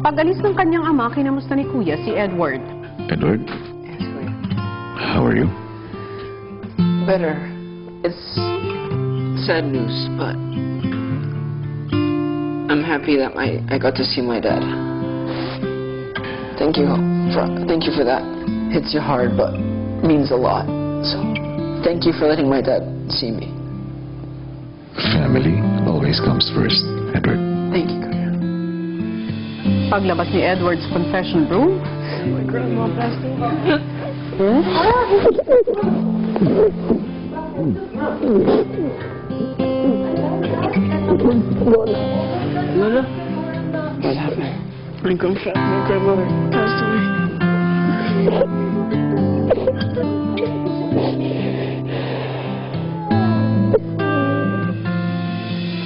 Pag-alis ng kanyang ama, kinamusta ni Kuya si Edward. Edward, Yes, Kuya. how are you? Better. It's sad news, but I'm happy that I got to see my dad. Thank you for that. Hits you hard, but means a lot. So, thank you for letting my dad see me. Family always comes first, Edward. Thank you, Kuya. Paglabas ni Edward sa confession room, My grandma passed away. Lola? What happened? My grandmother passed away.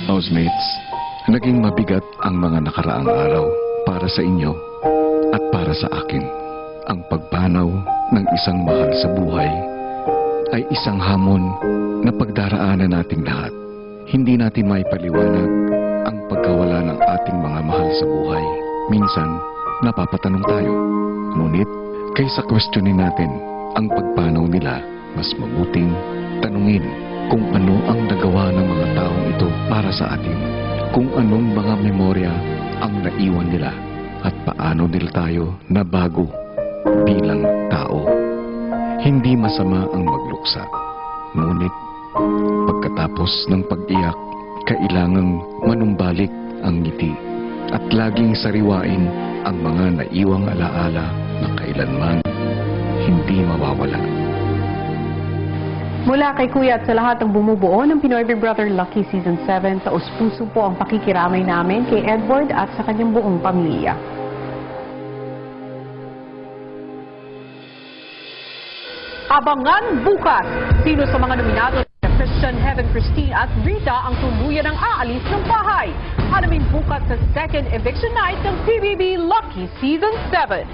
Housemates, naging mabigat ang mga nakaraang araw para sa inyo at para sa akin. Ang pagpanaw ng isang mahal sa buhay ay isang hamon na pagdaraanan nating lahat. Hindi natin maipaliwanag ang pagkawala ng ating mga mahal sa buhay. Minsan, napapatanong tayo. Ngunit, kaysa questionin natin ang pagpanaw nila, mas mabuting tanungin kung ano ang nagawa ng mga taong ito para sa atin. Kung anong mga memorya ang naiwan nila at paano nila tayo nabago bilang tao. Hindi masama ang magluksa. Ngunit, pagkatapos ng pag-iyak, kailangang manumbalik ang ngiti at laging sariwain ang mga naiwang alaala na kailanman hindi mawawala. mula kay Kuya at sa lahat ng bumubuo ng Pinoy Big Brother Lucky Season 7, taos-puso po ang pakikiramay namin kay Edward at sa kanyang buong pamilya. Abangan bukas! Sino sa mga nominado na Christian, Heaven, Christine at Rita ang tuluyan ng aalis ng bahay? Alamin bukas sa second eviction night ng PBB Lucky Season 7.